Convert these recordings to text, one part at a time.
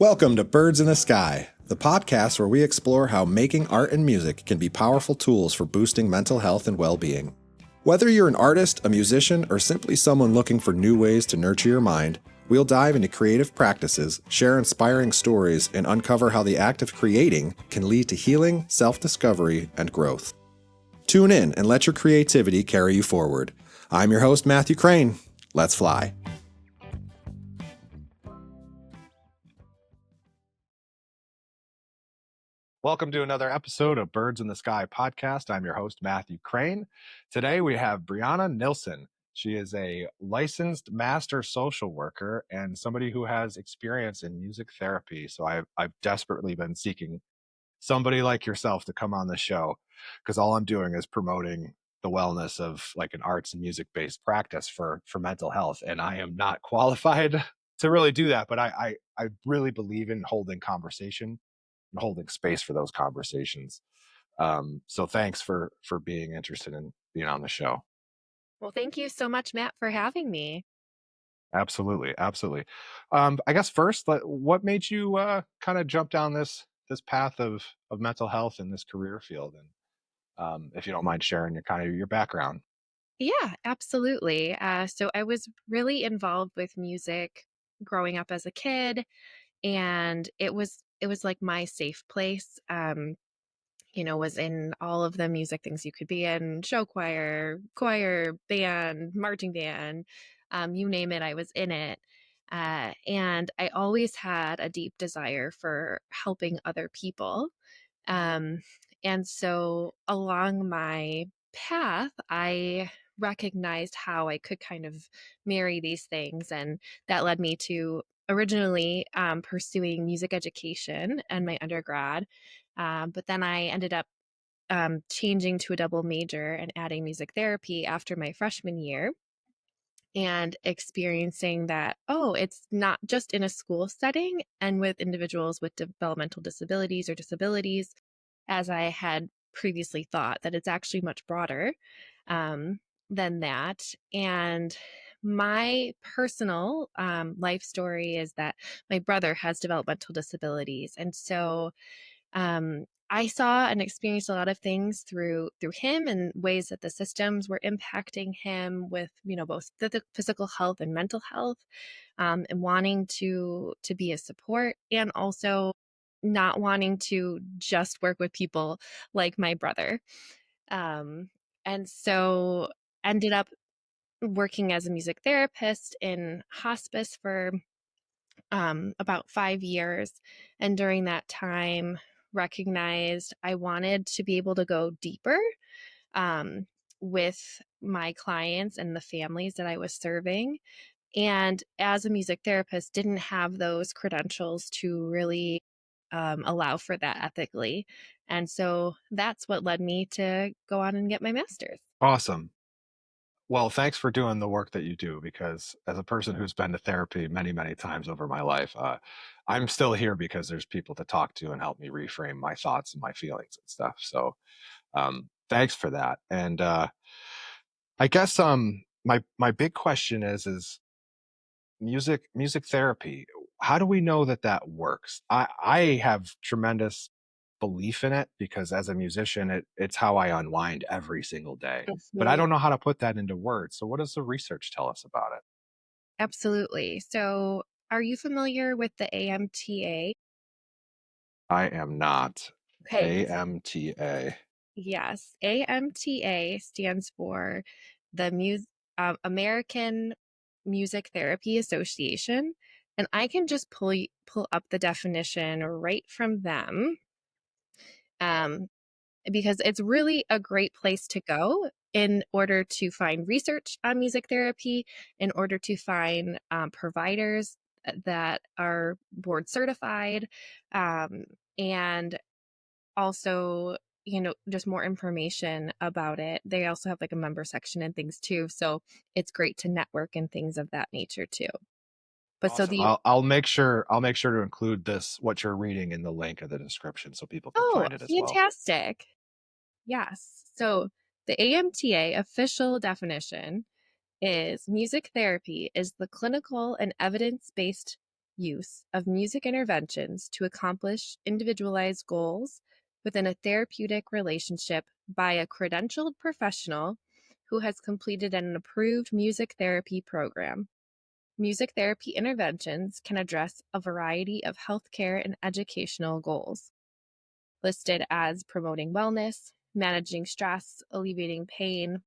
Welcome to Birds in the Sky, the podcast where we explore how making art and music can be powerful tools for boosting mental health and well-being. Whether you're an artist, a musician, or simply someone looking for new ways to nurture your mind, we'll dive into creative practices, share inspiring stories, and uncover how the act of creating can lead to healing, self-discovery, and growth. Tune in and let your creativity carry you forward. I'm your host, Matthew Crane. Let's fly. Welcome to another episode of Birds in the Sky podcast. I'm your host, Matthew Crane. Today we have Brianna Nilsen. She is a licensed master social worker and somebody who has experience in music therapy. So I've desperately been seeking somebody like yourself to come on the show, because all I'm doing is promoting the wellness of like an arts and music based practice for mental health. And I am not qualified to really do that, but I really believe in holding conversation and holding space for those conversations. So thanks for being interested in being on the show. Well, thank you so much, Matt, for having me. Absolutely, absolutely. I guess first, what made you kind of jump down this path of mental health in this career field? And if you don't mind sharing your background. Yeah, absolutely. So I was really involved with music growing up as a kid, and it was like my safe place. Was in all of the music things you could be in: show choir, band, marching band, you name it, I was in it. And I always had a deep desire for helping other people. Um, and so along my path, I recognized how I could kind of marry these things. And that led me to originally pursuing music education and my undergrad. But then I ended up changing to a double major and adding music therapy after my freshman year, and experiencing that, oh, it's not just in a school setting and with individuals with developmental disabilities or disabilities, as I had previously thought, that it's actually much broader um, than that. And my personal life story is that my brother has developmental disabilities. And so I saw and experienced a lot of things through him, and ways that the systems were impacting him with, both the physical health and mental health, and wanting to be a support, and also not wanting to just work with people like my brother. Um, and so ended up working as a music therapist in hospice for about 5 years. And during that time, recognized I wanted to be able to go deeper um, with my clients and the families that I was serving. And as a music therapist, didn't have those credentials to really allow for that ethically. And so that's what led me to go on and get my master's. Awesome. Well, thanks for doing the work that you do, because as a person who's been to therapy many, many times over my life, I'm still here because there's people to talk to and help me reframe my thoughts and my feelings and stuff. So thanks for that. And I guess my big question is music therapy. How do we know that that works? I have tremendous belief in it, because as a musician, it's how I unwind every single day. But I Absolutely. don't know how to put that into words. So what does the research tell us about it? Absolutely. So, are you familiar with the AMTA? I am not. Okay. AMTA. Yes, AMTA stands for the American Music Therapy Association, and I can just pull up the definition right from them, um, because it's really a great place to go in order to find research on music therapy, in order to find providers that are board certified, and also, just more information about it. They also have like a member section and things too. So it's great to network and things of that nature too. But so Awesome. the I'll make sure to include this, what you're reading, in the link of the description so people can Oh, find it as well. fantastic. Yes. So the AMTA official definition is: music therapy is the clinical and evidence-based use of music interventions to accomplish individualized goals within a therapeutic relationship by a credentialed professional who has completed an approved music therapy program. Music therapy interventions can address a variety of healthcare and educational goals, listed as promoting wellness, managing stress, alleviating pain,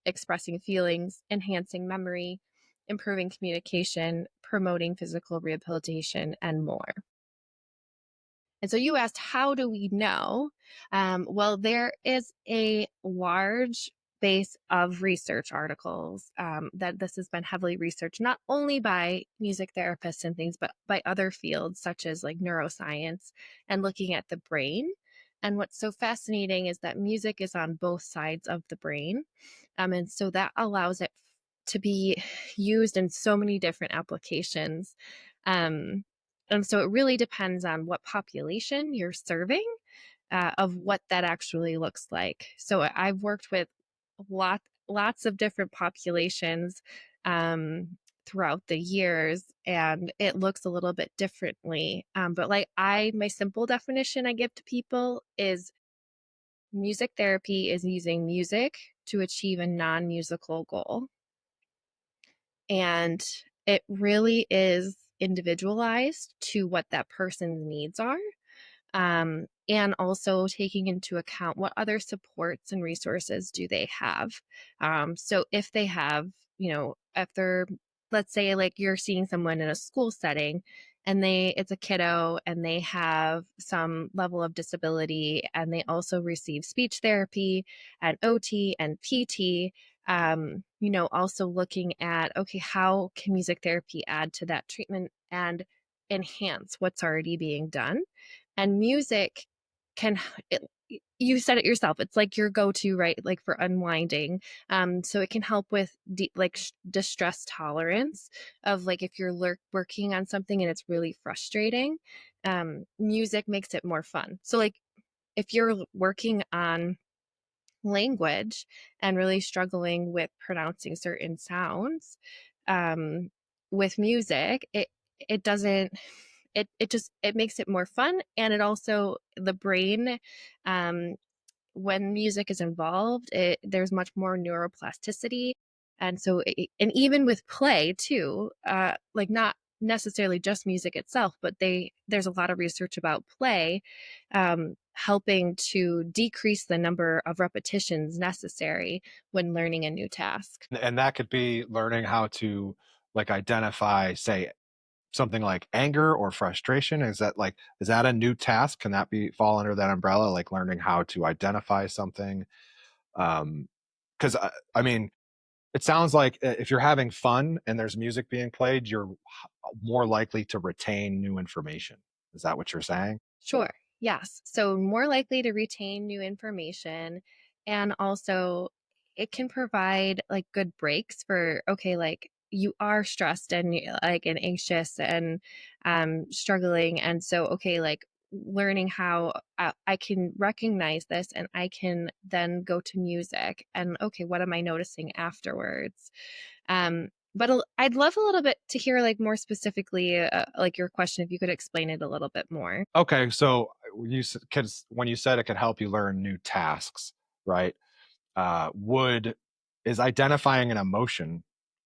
expressing feelings, enhancing memory, improving communication, promoting physical rehabilitation, and more. And so you asked, how do we know? Well, there is a large base of research articles that this has been heavily researched, not only by music therapists and things, but by other fields such as like neuroscience and looking at the brain. And what's so fascinating is that music is on both sides of the brain. And so that allows it to be used in so many different applications. Um, and so it really depends on what population you're serving, of what that actually looks like. So I've worked with lots of different populations throughout the years, and it looks a little bit differently. But like my simple definition I give to people is music therapy is using music to achieve a non-musical goal. And it really is individualized to what that person's needs are, and also taking into account what other supports and resources do they have. So if they have, if they're, let's say, like you're seeing someone in a school setting and it's a kiddo and they have some level of disability and they also receive speech therapy and OT and PT. Also looking at, okay, how can music therapy add to that treatment and enhance what's already being done? And music can it, you said it yourself, it's like your go-to, right, like for unwinding. So it can help with distress tolerance of like if you're working on something and it's really frustrating. Music makes it more fun. So like if you're working on language and really struggling with pronouncing certain sounds, um, with music, it doesn't it just it makes it more fun. And it also, the brain, um when music is involved, there's much more neuroplasticity. And so, and even with play too, like not necessarily just music itself, but there's a lot of research about play, helping to decrease the number of repetitions necessary when learning a new task. And that could be learning how to like identify, say, something like anger or frustration. Is that a new task? Can that be fall under that umbrella, like learning how to identify something? Because I mean, it sounds like if you're having fun and there's music being played, you're more likely to retain new information. Is that what you're saying? Sure. Yes. So more likely to retain new information. And also, it can provide like good breaks for, okay, like you are stressed and like and anxious and struggling. And so, okay, like learning how I can recognize this and I can then go to music and, okay, what am I noticing afterwards? But I'd love a little bit to hear like more specifically, like your question, if you could explain it a little bit more. Okay, so because when you said it could help you learn new tasks, right? Would is identifying an emotion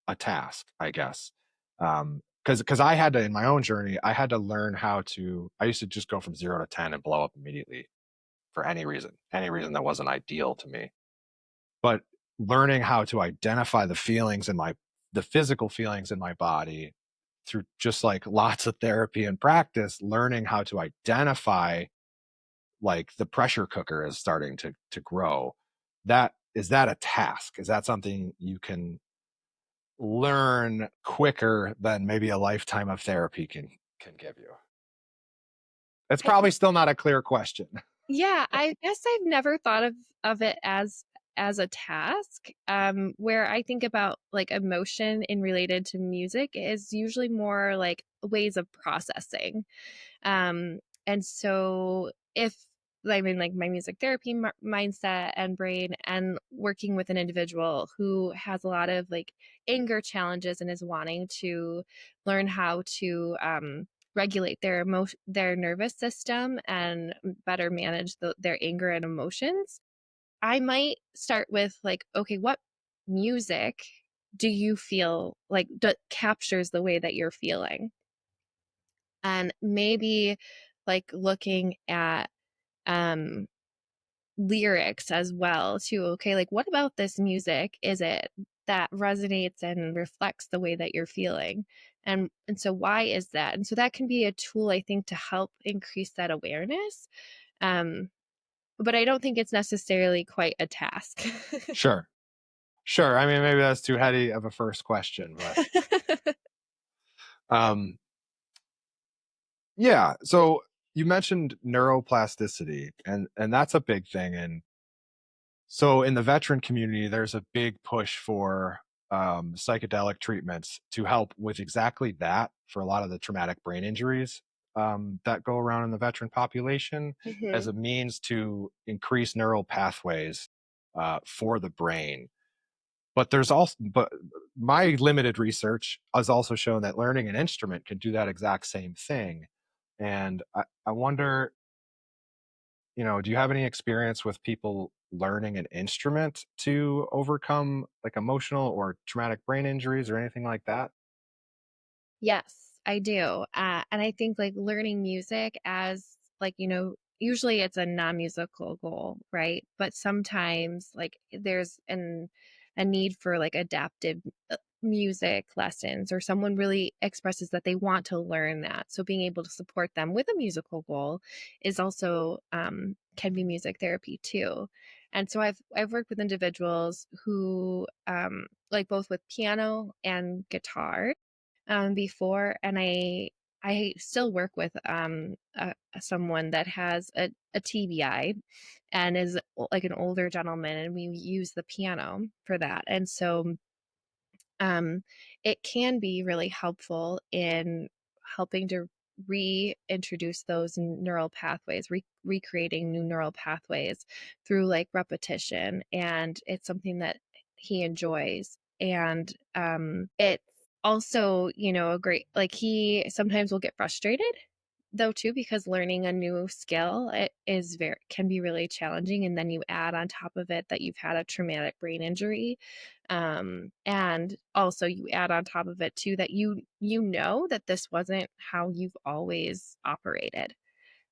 a task, I guess? Because I had to, in my own journey, I had to learn how to. I used to just go from 0 to 10 and blow up immediately for any reason that wasn't ideal to me. But learning how to identify the physical feelings in my body through just like lots of therapy and practice, learning how to identify like the pressure cooker is starting to grow. That a task? Is that something you can learn quicker than maybe a lifetime of therapy can give you? It's I probably still not a clear question. Yeah, I guess I've never thought of it as a task. Where I think about like emotion in related to music is usually more like ways of processing. And so if I mean, like my music therapy mindset and brain, and working with an individual who has a lot of like anger challenges and is wanting to learn how to regulate their nervous system and better manage their anger and emotions. I might start with like, okay, what music do you feel like that captures the way that you're feeling? And maybe like looking at um lyrics as well too. Okay, like what about this music is it that resonates and reflects the way that you're feeling? And so why is that? And so that can be a tool, I think, to help increase that awareness. Um, but I don't think it's necessarily quite a task. Sure. Sure. I mean, maybe that's too heady of a first question, but um, yeah. So you mentioned neuroplasticity, and that's a big thing. And so in the veteran community, there's a big push for psychedelic treatments to help with exactly that for a lot of the traumatic brain injuries that go around in the veteran population as Mhm. a means to increase neural pathways for the brain. But my limited research has also shown that learning an instrument can do that exact same thing. And I wonder, do you have any experience with people learning an instrument to overcome like emotional or traumatic brain injuries or anything like that? Yes, I do. And I think like learning music as like, usually it's a non-musical goal, right? But sometimes like there's a need for like adaptive music lessons, or someone really expresses that they want to learn that. So being able to support them with a musical goal is also can be music therapy too. And so I've worked with individuals who like both with piano and guitar before, and I still work with someone that has a TBI and is like an older gentleman, and we use the piano for that. And so um, it can be really helpful in helping to reintroduce those neural pathways, recreating new neural pathways through like repetition. And it's something that he enjoys. And it's also, a great, like he sometimes will get frustrated though too, because learning a new skill it is very can be really challenging, and then you add on top of it that you've had a traumatic brain injury, and also you add on top of it too that you know that this wasn't how you've always operated,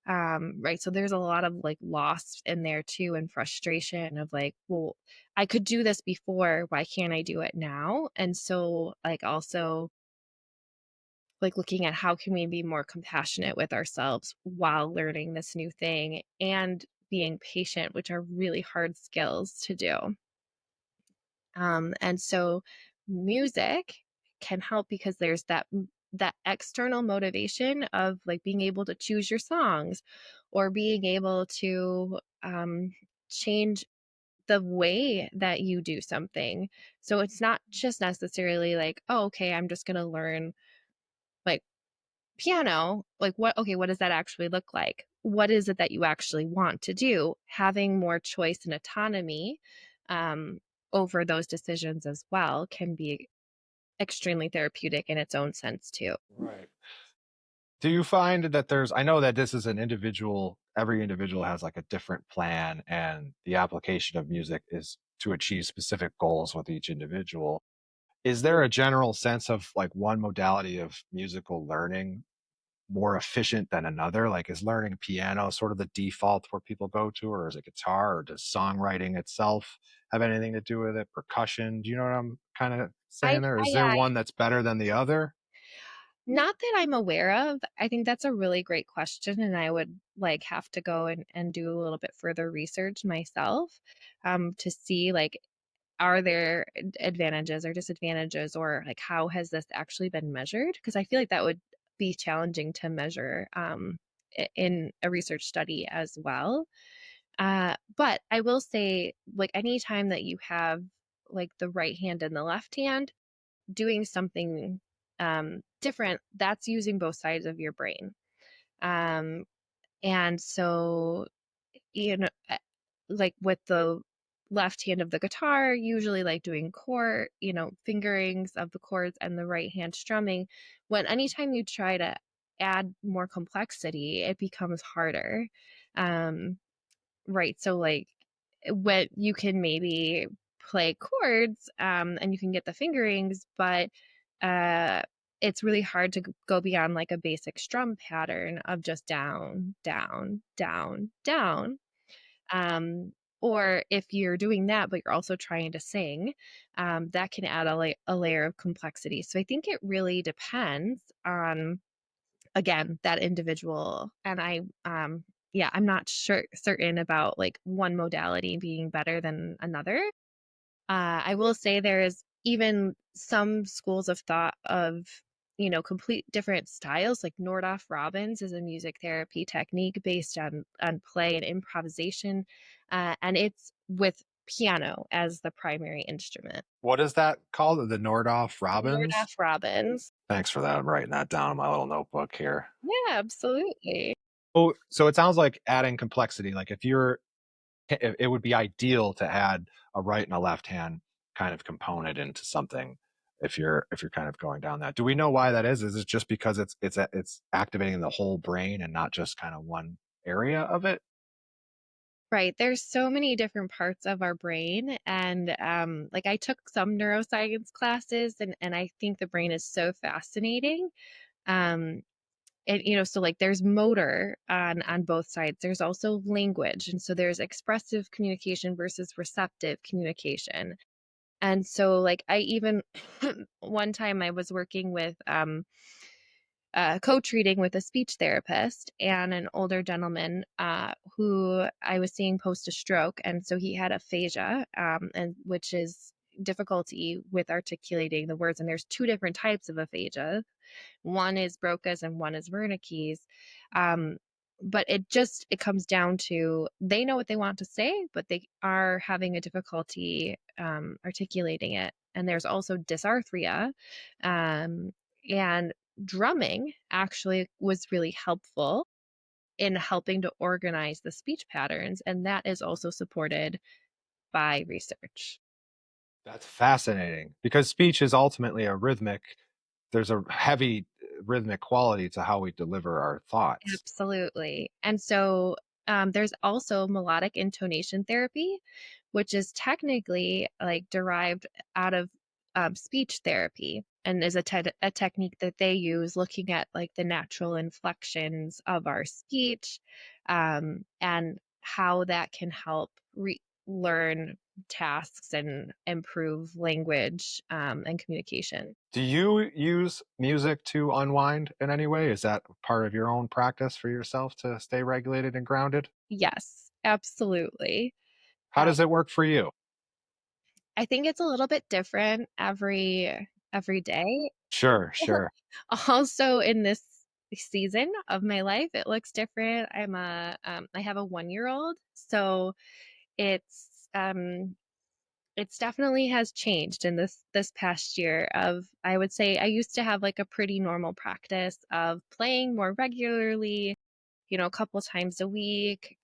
right? So there's a lot of like loss in there too, and frustration of like, well, I could do this before, why can't I do it now? And so like also like looking at how can we be more compassionate with ourselves while learning this new thing, and being patient, which are really hard skills to do. And so music can help because there's that external motivation of like being able to choose your songs, or being able to change the way that you do something. So it's not just necessarily like, oh, okay, I'm just going to learn like piano, like what does that actually look like? What is it that you actually want to do? Having more choice and autonomy um, over those decisions as well can be extremely therapeutic in its own sense too. Right. Do you find that I know that this is every individual has like a different plan, and the application of music is to achieve specific goals with each individual. Is there a general sense of like one modality of musical learning more efficient than another? Like, is learning piano sort of the default where people go to, or is it guitar, or does songwriting itself have anything to do with it? Percussion? Do you know what I'm kind of saying there? Is there I one that's better than the other? not that I'm aware of. I think that's a really great question, and I would like have to go and do a little bit further research myself to see like are there advantages or disadvantages, or like how has this actually been measured? Because I feel like that would be challenging to measure in a research study as well. But I will say, like, anytime that you have like the right hand and the left hand doing something different, that's using both sides of your brain. Um, and so you know, like with the left hand of the guitar, usually like doing chord, fingerings of the chords and the right hand strumming. When anytime you try to add more complexity, it becomes harder. Um, right. So like when you can maybe play chords, and you can get the fingerings, but uh it's really hard to go beyond like a basic strum pattern of just down, down, down, down. Um, or if you're doing that, but you're also trying to sing, that can add a layer of complexity. So I think it really depends on, again, that individual. And yeah, I'm not certain about like one modality being better than another. I will say there is even some schools of thought of, complete different styles. Like Nordoff Robbins is a music therapy technique based on play and improvisation, and it's with piano as the primary instrument. What is that called? The Nordhoff Robbins? Nordoff Robbins. Thanks for that. I'm writing that down in my little notebook here. Yeah, absolutely. Oh, so it sounds like adding complexity. Like if you're, it would be ideal to add a right and a left hand kind of component into something. If you're kind of going down that, do we know why that is? Is it just because it's activating the whole brain and not just kind of one area of it? Right. There's so many different parts of our brain. And like I took some neuroscience classes, and I think the brain is so fascinating. Um, and so like there's motor on both sides. There's also language. And so there's expressive communication versus receptive communication. And so like I even one time I was working with co-treating with a speech therapist and an older gentleman who I was seeing post a stroke, and so he had aphasia, and which is difficulty with articulating the words. And there's two different types of aphasia. One is Broca's and one is Wernicke's. Um, but it comes down to they know what they want to say, but they are having a difficulty articulating it. And there's also dysarthria, um, and drumming actually was really helpful in helping to organize the speech patterns, and that is also supported by research. That's fascinating because speech is ultimately a rhythmic. There's a heavy rhythmic quality to how we deliver our thoughts. Absolutely. And so there's also melodic intonation therapy, which is technically like derived out of speech therapy and is a technique that they use looking at like the natural inflections of our speech, and how that can help learn tasks and improve language, and communication. Do you use music to unwind in any way? Is that part of your own practice for yourself to stay regulated and grounded? Yes, absolutely. How does it work for you? I think it's a little bit different every day. Sure, sure. Also, in this season of my life, it looks different. I have a 1-year-old, so it's it's definitely has changed in this past year. Of I would say I used to have like a pretty normal practice of playing more regularly, a couple times a week.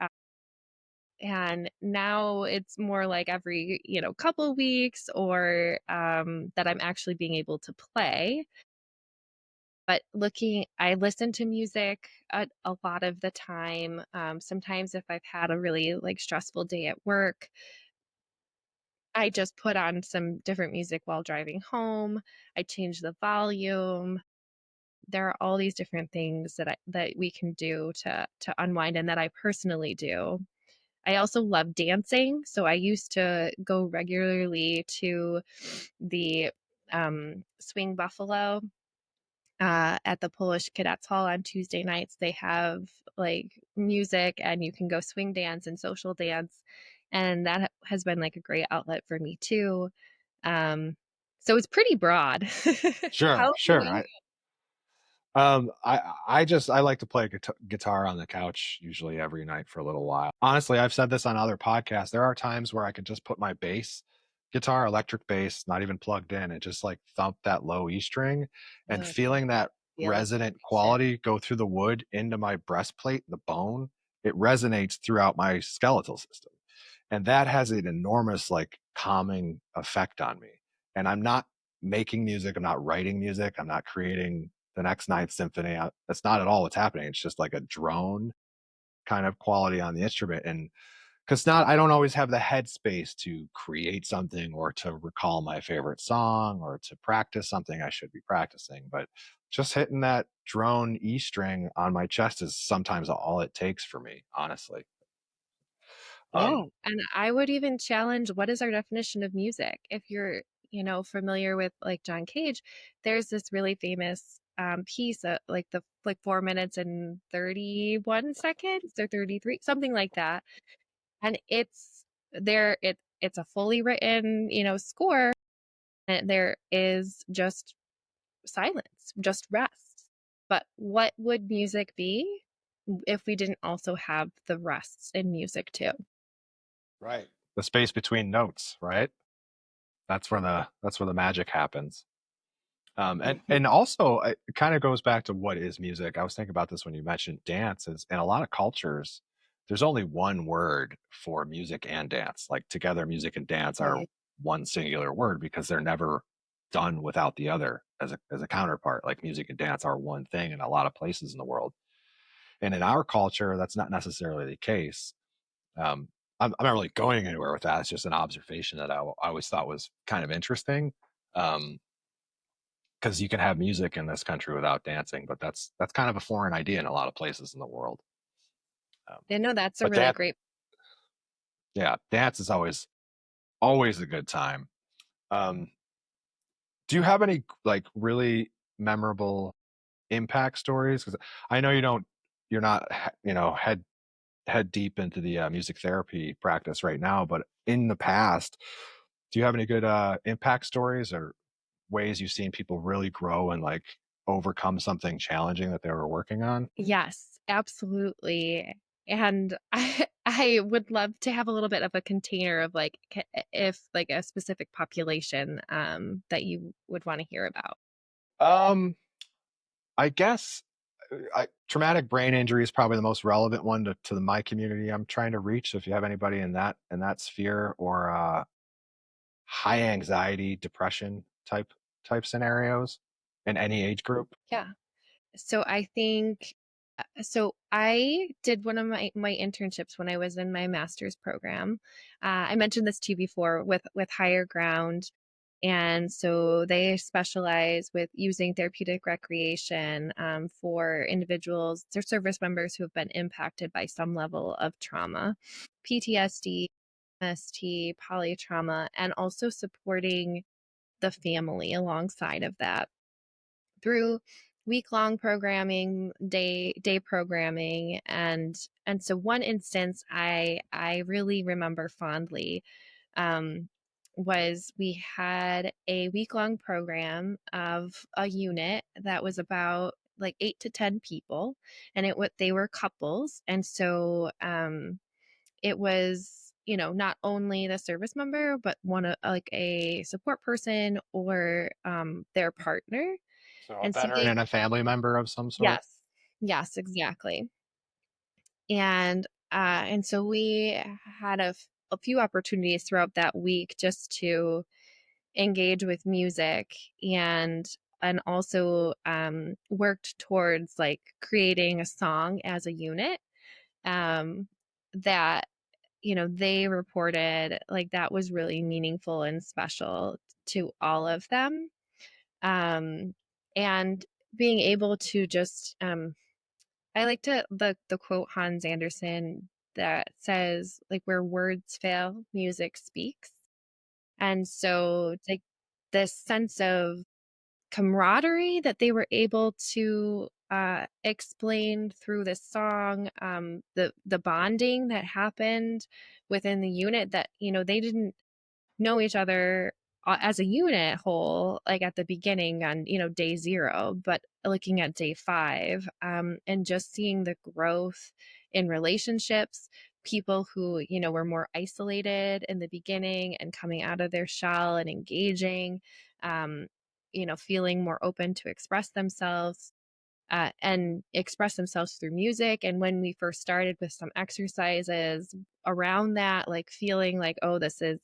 And now it's more like every, couple weeks, or that I'm actually being able to play. But I listen to music a lot of the time. Sometimes if I've had a really like stressful day at work, I just put on some different music while driving home. I change the volume. There are all these different things that we can do to unwind, and that I personally do. I also love dancing, so I used to go regularly to the Swing Buffalo at the Polish Cadets Hall on Tuesday nights. They have like music, and you can go swing dance and social dance, and that has been like a great outlet for me too. Um, so it's pretty broad. How Sure, about sure. you? I like to play guitar on the couch usually every night for a little while. Honestly, I've said this on other podcasts. There are times where I could just put my bass guitar, electric bass, not even plugged in, and just like thump that low E string, and Oh, feeling that feel the resonant vibration. quality go through the wood into my breastplate, the bone. it resonates throughout my skeletal system. And that has an enormous like calming effect on me. And I'm not making music, I'm not writing music, I'm not creating the next Ninth Symphony. That's not at all what's happening. It's just like a drone kind of quality on the instrument. And because not I don't always have the headspace to create something or to recall my favorite song or to practice something I should be practicing, but just hitting that drone E string on my chest is sometimes all it takes for me, honestly. Yeah, um and I would even challenge what is our definition of music? If you're, familiar with like John Cage, there's this really famous piece like the like 4 minutes and 31 seconds or 33, something like that. And it's a fully written, score, and there is just silence, just rest. But what would music be if we didn't also have the rests in music too? right, the space between notes, right? That's where the magic happens. And also it kind of goes back to what is music. I was thinking about this when you mentioned dance. Is in a lot of cultures, there's only one word for music and dance. Like together, music and dance are Mhm. one singular word because they're never done without the other as a counterpart. Like music and dance are one thing in a lot of places in the world. And in our culture, that's not necessarily the case. Um, I'm not really going anywhere with that. It's just an observation that I always thought was kind of interesting. Um, because you can have music in this country without dancing, but that's kind of a foreign idea in a lot of places in the world. Um, Yeah, no, that's a but really that, great. yeah, dance is always a good time. Um, do you have any like really memorable impact stories? Because I know you're not head deep into the music therapy practice right now, but in the past, do you have any good impact stories or ways you've seen people really grow and like overcome something challenging that they were working on? Yes, absolutely. And I would love to have a little bit of a container of like if like a specific population that you would want to hear about. Um, I guess traumatic brain injury is probably the most relevant one to my community I'm trying to reach. So if you have anybody in that sphere or high anxiety, depression type scenarios in any age group. Yeah. So I think so I did one of my internships when I was in my master's program. I mentioned this to you before with Higher Ground. And so they specialize with using therapeutic recreation for individuals, their service members who have been impacted by some level of trauma, PTSD, MST, polytrauma, and also supporting the family alongside of that through week-long programming, day programming, and so one instance I really remember fondly um, was we had a week-long program of a unit that was about like 8 to 10 people, and they were couples, and so it was not only the service member but one of like a support person or their partner. So a And so veteran they and a family member of some sort. Yes. Yes, exactly. And so we had a few opportunities throughout that week just to engage with music and also worked towards like creating a song as a unit that they reported like that was really meaningful and special to all of them. Um, and being able to just I like to the quote Hans Andersen that says like where words fail, music speaks. And so it's like this sense of camaraderie that they were able to explain through this song, the bonding that happened within the unit that they didn't know each other as a unit whole, like at the beginning on, day 0, but looking at day 5, and just seeing the growth in relationships, people who, were more isolated in the beginning and coming out of their shell and engaging, um, feeling more open to express themselves. and express themselves through music. And when we first started with some exercises around that, like feeling like, oh, this is,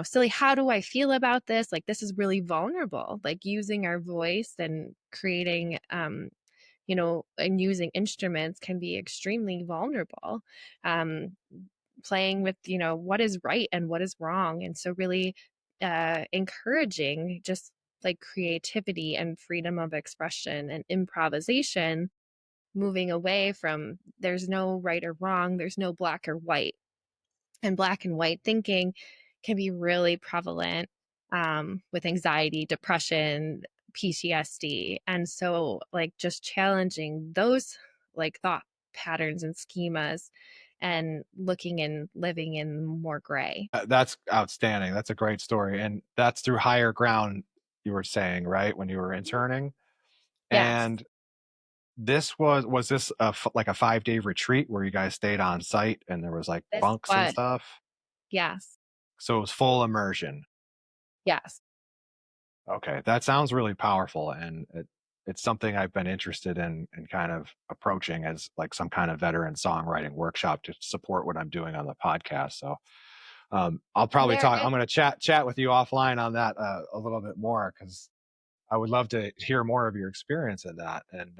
silly. How do I feel about this? Like, this is really vulnerable, like using our voice and creating, and using instruments can be extremely vulnerable. Um, Playing with, what is right and what is wrong. And so, really encouraging just like creativity and freedom of expression and improvisation, moving away from there's no right or wrong, there's no black or white. And black and white thinking can be really prevalent with anxiety, depression, PTSD. And so, like, just challenging those like thought patterns and schemas and looking and living in more gray. That's outstanding. That's a great story, and that's through higher ground, you were saying, right, when you were interning? Yes, And was this like a 5-day retreat where you guys stayed on site and there was, like, this bunks and was, stuff? yes, So it was full immersion. yes, Okay, that sounds really powerful, and it's something I've been interested in kind of approaching as, like, some kind of veteran songwriting workshop to support what I'm doing on the podcast, so, I'll probably there talk is. I'm gonna chat with you offline on that, a little bit more because I would love to hear more of your experience in that, and,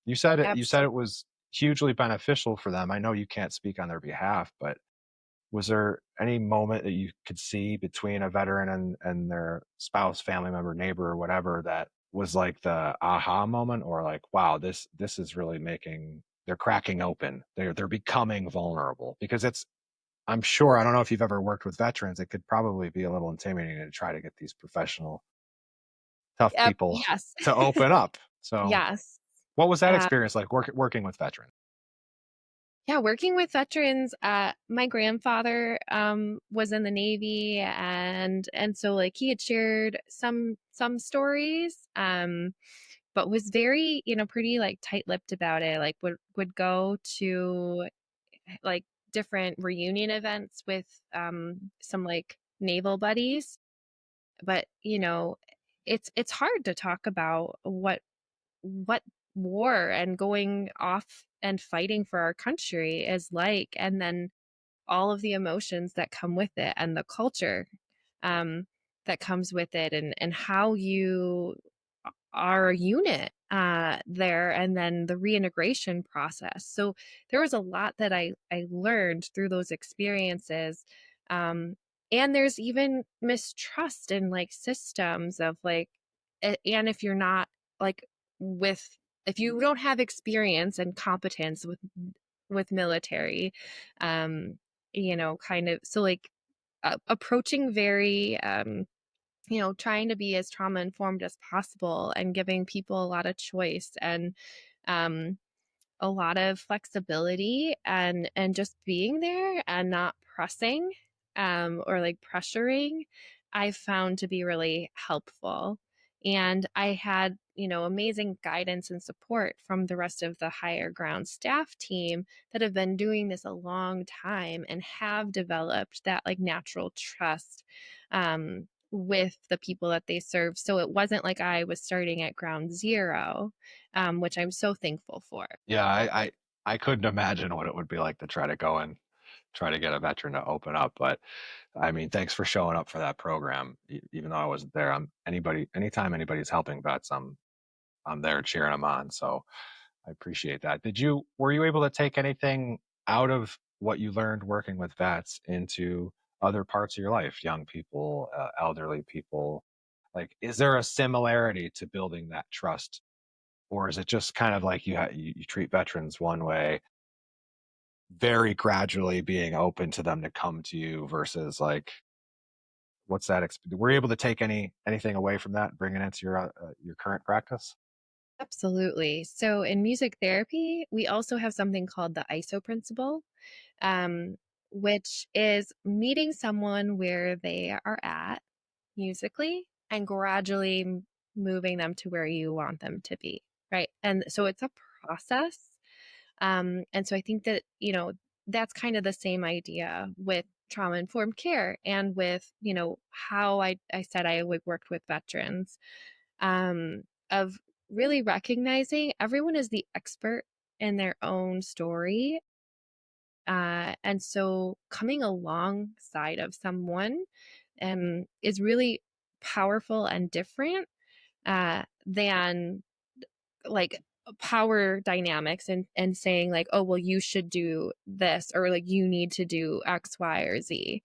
you said it Absolutely. was hugely beneficial for them. I know you can't speak on their behalf, but was there any moment that you could see between a veteran and their spouse, family member, neighbor, or whatever that was like the aha moment, or like, wow, this is really making they're cracking open. They're becoming vulnerable because it's I'm sure I don't know if you've ever worked with veterans. It could probably be a little intimidating to try to get these professional, tough people Yes. to open up. So, Yes. what was that Uh, experience like working with veterans? Yeah, working with veterans, my grandfather, was in the Navy, and so, like, he had shared some stories, but was very, pretty, like, tight-lipped about it, like, would go to, like, different reunion events with, some, like, naval buddies, but, it's hard to talk about what war and going off and fighting for our country is like, and then all of the emotions that come with it and the culture um, that comes with it, and how you are a unit there, and then the reintegration process. So there was a lot that I learned through those experiences. Um, and there's even mistrust in like systems of like, and if you're not like with, if you don't have experience and competence with military, um, kind of, so like approaching very, trying to be as trauma informed as possible and giving people a lot of choice and um, a lot of flexibility, and just being there and not pressing or like pressuring, I found to be really helpful. And I had, amazing guidance and support from the rest of the higher ground staff team that have been doing this a long time and have developed that like natural trust with the people that they serve. So it wasn't like I was starting at ground zero, which I'm so thankful for. Yeah, I couldn't imagine what it would be like to try to go and try to get a veteran to open up, but I mean, thanks for showing up for that program. Even though I wasn't there, anytime anybody's helping vets, I'm there cheering them on. So I appreciate that. Were you able to take anything out of what you learned working with vets into other parts of your life, young people, elderly people? Like, is there a similarity to building that trust, or is it just kind of like you treat veterans one way, very gradually being open to them to come to you versus like what's that? Were you able to take anything away from that, and bring it into your current practice? Absolutely. So in music therapy, we also have something called the ISO principle, um, which is meeting someone where they are at musically and gradually moving them to where you want them to be. Right. And so it's a process. And so I think that, that's kind of the same idea with trauma informed care and with, how I said I like worked with veterans, of really recognizing everyone is the expert in their own story. And so coming alongside of someone is really powerful and different than like power dynamics and saying like, oh, well, you should do this or like you need to do X, Y, or Z.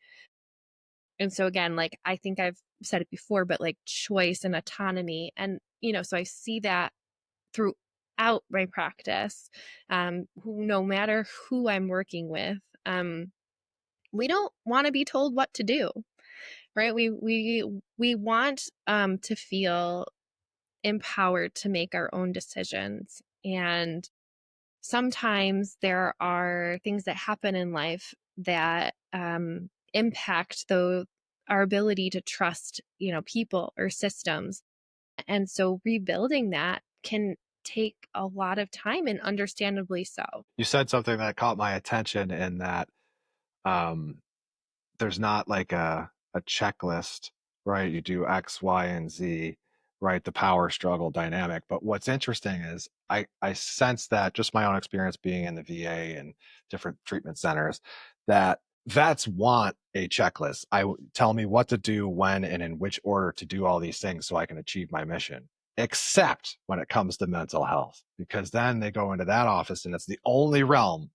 And so again, like I think I've said it before, but like choice and autonomy. And, so I see that throughout my practice, no matter who I'm working with. We don't want to be told what to do, right? We want to feel empowered to make our own decisions. And sometimes there are things that happen in life that impact our ability to trust, people or systems. And so rebuilding that can take a lot of time and understandably so. You said something that caught my attention in that um, there's not like a checklist, right? You do X, Y, and Z, right? The power struggle dynamic. But what's interesting is I sense that just my own experience being in the VA and different treatment centers, that vets want a checklist. Tell me what to do, when, and in which order to do all these things so I can achieve my mission. Except when it comes to mental health, because then they go into that office and it's the only realm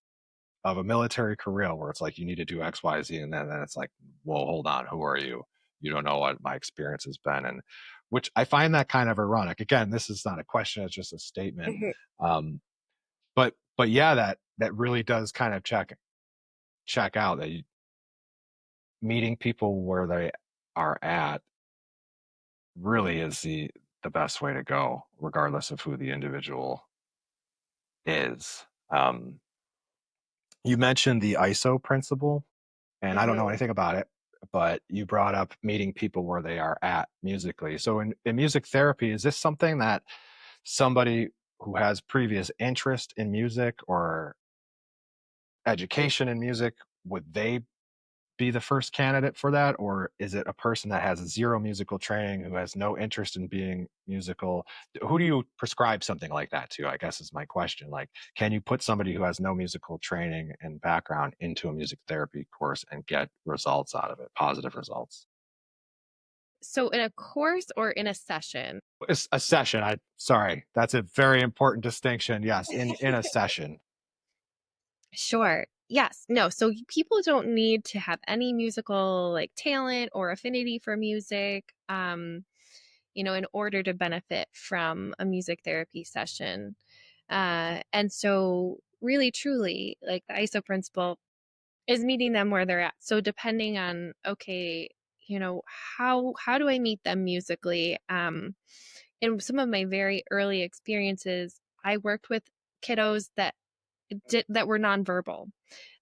of a military career where it's like you need to do X, Y, Z, and then it's like, well, hold on, who are you? You don't know what my experience has been, and which I find that kind of ironic. Again, this is not a question; it's just a statement. Mhm. Um, but yeah, that really does kind of check out that meeting people where they are at really is the best way to go, regardless of who the individual is. You mentioned the ISO principle, and I don't know Mhm. anything about it, but you brought up meeting people where they are at musically. So in music therapy, is this something that somebody who has previous interest in music or education in music, would they be the first candidate for that? Or is it a person that has zero musical training who has no interest in being musical? Who do you prescribe something like that to? I guess is my question. Like, can you put somebody who has no musical training and background into a music therapy course and get results out of it, positive results? So in a course or in a session? It's a session. Sorry, that's a very important distinction. Yes, in a session. Sure. Yes. No. So people don't need to have any musical like talent or affinity for music, in order to benefit from a music therapy session. And so really truly like the ISO principle is meeting them where they're at. So depending on, okay, how do I meet them musically? In some of my very early experiences, I worked with kiddos that were nonverbal.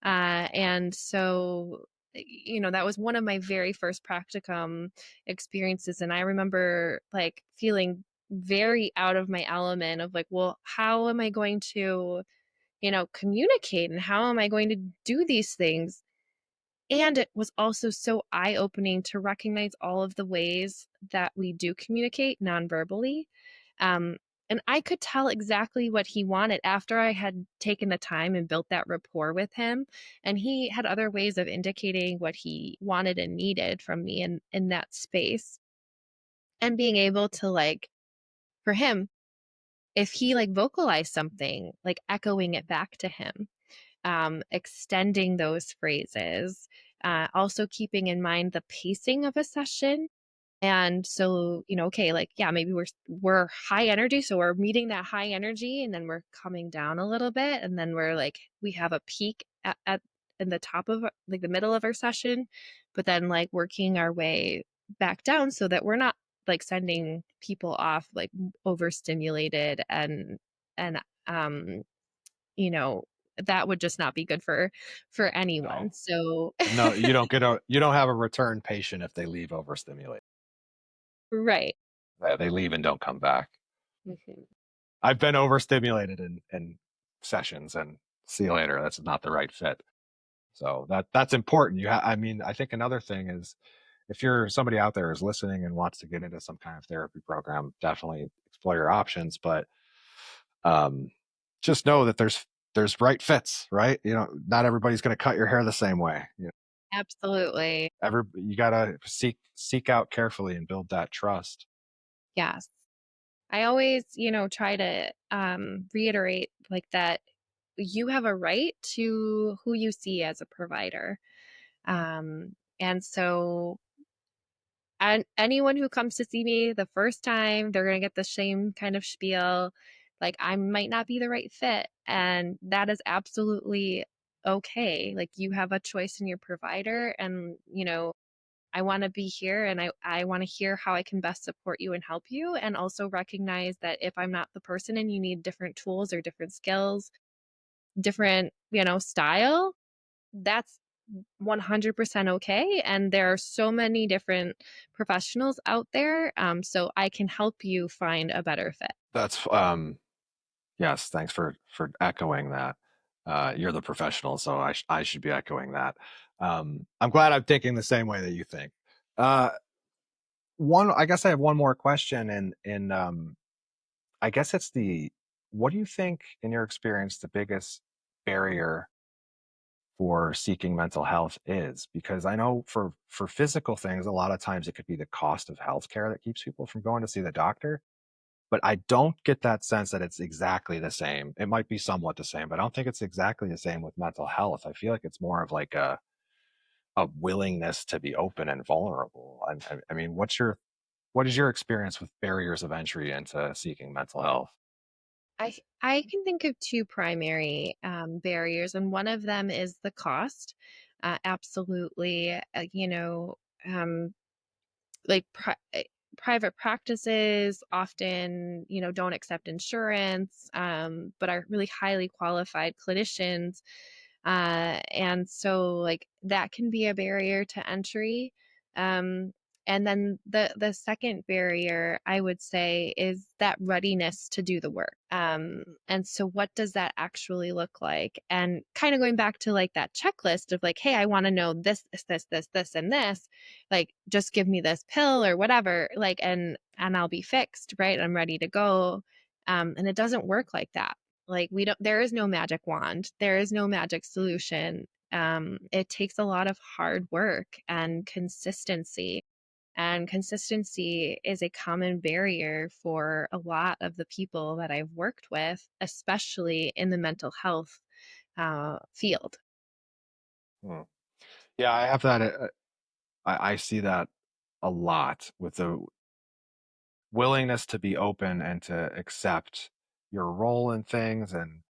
And so, that was one of my very first practicum experiences. And I remember like feeling very out of my element of like, well, how am I going to, communicate and how am I going to do these things? And it was also so eye-opening to recognize all of the ways that we do communicate non-verbally. Um, and I could tell exactly what he wanted after I had taken the time and built that rapport with him. And he had other ways of indicating what he wanted and needed from me in that space. And being able to like, for him, if he like vocalized something, like echoing it back to him, extending those phrases, also keeping in mind the pacing of a session. And so, okay, like, yeah, maybe we're high energy. So we're meeting that high energy and then we're coming down a little bit. And then we have a peak at in the top of like the middle of our session, but then like working our way back down so that we're not like sending people off like overstimulated and um you know, that would just not be good for anyone. No, So no, you don't have a return patient if they leave overstimulated. right. They leave and don't come back. Mhm. I've been overstimulated in sessions, and see you later. That's not the right fit. So that's important. I mean, I think another thing is if you're somebody out there who's listening and wants to get into some kind of therapy program, definitely explore your options. But um, just know that there's right fits, right? Not everybody's going to cut your hair the same way. Absolutely. You gotta seek out carefully and build that trust. Yes. I always, try to reiterate like that you have a right to who you see as a provider. And so and anyone who comes to see me the first time, they're gonna get the same kind of spiel. Like, I might not be the right fit, and that is absolutely okay. Like, you have a choice in your provider, and, I wanna be here, and I wanna hear how I can best support you and help you, and also recognize that if I'm not the person and you need different tools or different skills, different, style, that's 100% okay, and there are so many different professionals out there, so I can help you find a better fit. That's yes, thanks for echoing that. You're the professional, so I should be echoing that. I'm glad I'm thinking the same way that you think. Uh, one, I guess I have one more question, and I guess it's the what do you think, in your experience, the biggest barrier for seeking mental health is? Because I know for physical things, a lot of times it could be the cost of healthcare that keeps people from going to see the doctor. But I don't get that sense that it's exactly the same. It might be somewhat the same, but I don't think it's exactly the same with mental health. I feel like it's more of like a willingness to be open and vulnerable. I mean, what is your experience with barriers of entry into seeking mental health? I can think of 2 primary, barriers, and one of them is the cost. Absolutely, um like private practices often don't accept insurance, but are really highly qualified clinicians, and so like that can be a barrier to entry. um, and then the second barrier I would say is that readiness to do the work. And so what does that actually look like, and kind of going back to like that checklist of like, hey, I want to know this and this, like just give me this pill or whatever, like, and I'll be fixed, right? I'm ready to go. And it doesn't work like that. Like, we don't there is no magic wand. There is no magic solution. It takes a lot of hard work and consistency. And consistency is a common barrier for a lot of the people that I've worked with, especially in the mental health field. Hmm. Yeah, I have that. I see that a lot with the willingness to be open and to accept your role in things. And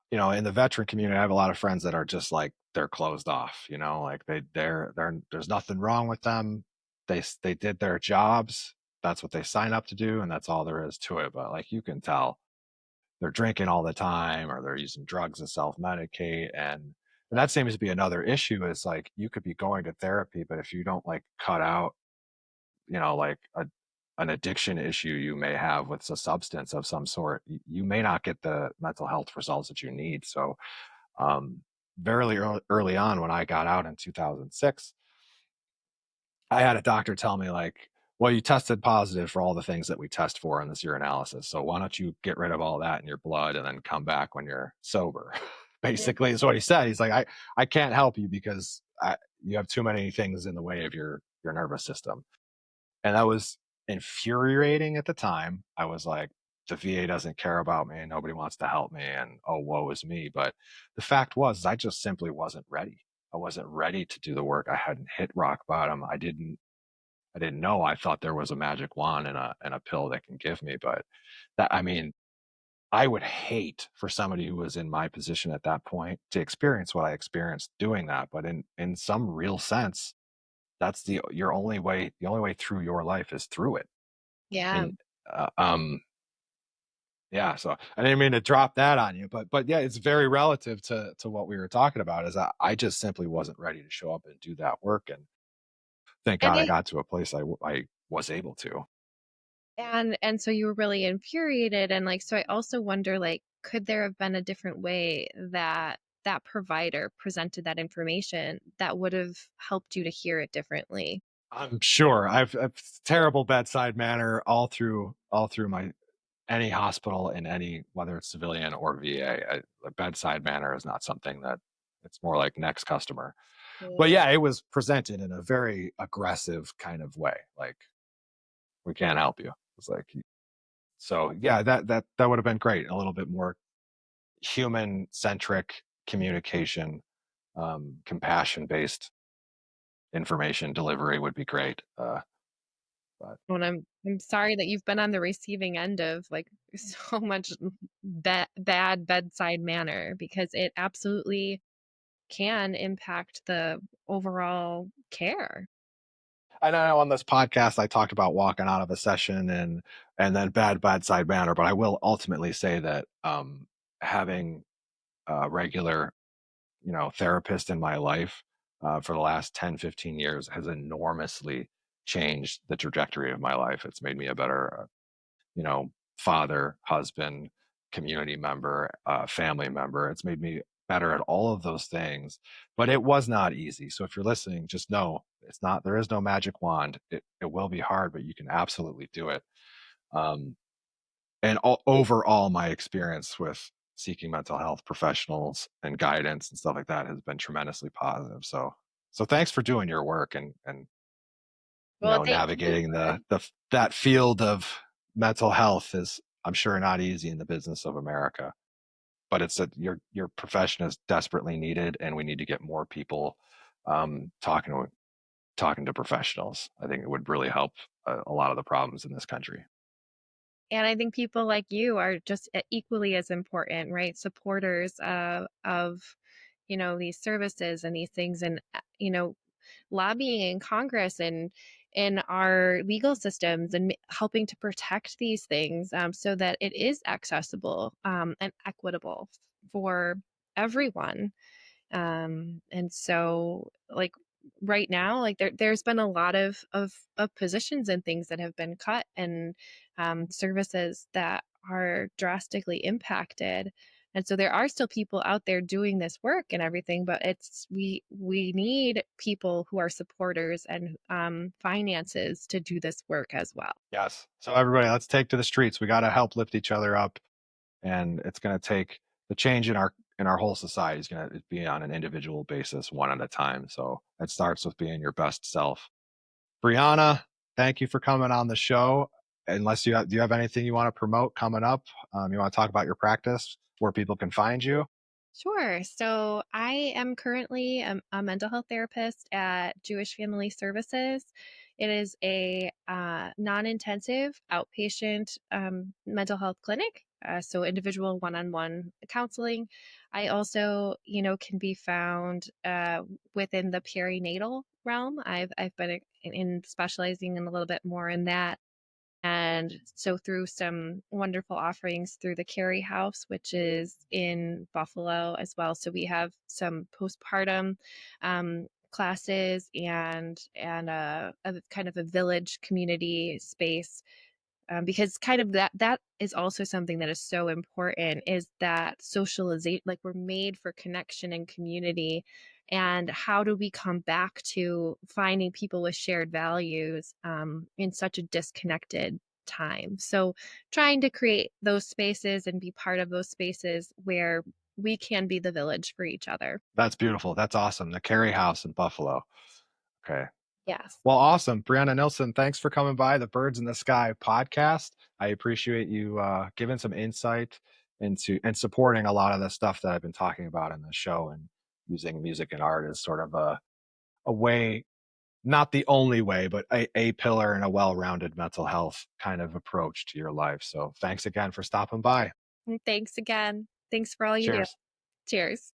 in the veteran community, I have a lot of friends that are just like they're closed off. Like there's nothing wrong with them. They did their jobs. That's what they sign up to do, and that's all there is to it. But like you can tell, they're drinking all the time, or they're using drugs to self medicate, and that seems to be another issue. Is like you could be going to therapy, but if you don't like cut out, like an addiction issue you may have with a substance of some sort, you may not get the mental health results that you need. So um, very early on when I got out in 2006, I had a doctor tell me like, well, you tested positive for all the things that we test for in this urinalysis. So why don't you get rid of all that in your blood and then come back when you're sober? Mm. Basically, is what he said. He's like, I can't help you because you have too many things in the way of your nervous system. And that was infuriating at the time. I was like, the VA doesn't care about me. Nobody wants to help me. And oh, woe is me. But the fact was, I just simply wasn't ready. I wasn't ready to do the work. I hadn't hit rock bottom. I didn't know. I thought there was a magic wand and a pill that can give me. But I mean, I would hate for somebody who was in my position at that point to experience what I experienced doing that. But in some real sense, that's the only way through your life is through it. Yeah. And uh, um yeah, so I didn't mean to drop that on you, but yeah, it's very relative to what we were talking about. Is I just simply wasn't ready to show up and do that work, and thank And God I it got to a place I was able to. and so you were really infuriated, and like, so I also wonder, like, could there have been a different way that that provider presented that information, that would have helped you to hear it differently. I'm sure. I've terrible bedside manner all through my any hospital in any whether it's civilian or VA. The bedside manner is not something that it's more like next customer. But Mm. yeah, it was presented in a very aggressive kind of way. Like, we can't help you. It's like, so yeah, that would have been great. A little bit more human centric communication, compassion based information delivery would be great. But And I'm sorry that you've been on the receiving end of, like, so much bad bedside manner, because it absolutely can impact the overall care. I know on this podcast I talked about walking out of a session and then bad bedside manner, but I will ultimately say that having a regular, therapist in my life for the last 10, 15 years has enormously changed the trajectory of my life. It's made me a better, father, husband, community member, family member. It's made me better at all of those things, but it was not easy. So if you're listening, just know it's not, there is no magic wand. It will be hard, but you can absolutely do it. Um, and overall, my experience with seeking mental health professionals and guidance and stuff like that has been tremendously positive. So thanks for doing your work and Well, thank you navigating for that field of mental health is, I'm sure, not easy in the business of America. But it's that your profession is desperately needed, and we need to get more people talking to professionals. I think it would really help a lot of the problems in this country. and I think people like you are just equally as important, right? Supporters of, these services and these things, and, lobbying in Congress and in our legal systems, and helping to protect these things, so that it is accessible, and equitable for everyone. And so, like, right now, like, there's been a lot of positions and things that have been cut, and services that are drastically impacted. And so there are still people out there doing this work and everything, but we need people who are supporters and finances to do this work as well. Yes. So everybody, let's take to the streets. We got to help lift each other up, and it's going to take the change in our whole society is going to be on an individual basis, one at a time. So it starts with being your best self. Brianna, thank you for coming on the show. Unless do you have anything you want to promote coming up? You want to talk about your practice, where people can find you? Sure. So I am currently a mental health therapist at Jewish Family Services. It is a non-intensive outpatient mental health clinic. So individual one-on-one counseling. I also, can be found within the perinatal realm. I've been in specializing in a little bit more in that. And so through some wonderful offerings through the Carey House, which is in Buffalo as well. So we have some postpartum classes, and a kind of a village community space, because kind of that is also something that is so important, is that socialization. Like, we're made for connection and community, and how do we come back to finding people with shared values in such a disconnected time? So trying to create those spaces and be part of those spaces where we can be the village for each other. That's beautiful. That's awesome. The Carey House in Buffalo. Okay. Yes. Well, awesome. Brianna Nilsen, thanks for coming by the Birds in the Sky podcast. I appreciate you giving some insight into and supporting a lot of the stuff that I've been talking about in the show, and using music and art as sort of a way, not the only way, but a pillar in a well rounded mental health kind of approach to your life. So thanks again for stopping by. Thanks again. Thanks for all you do. Cheers. Cheers.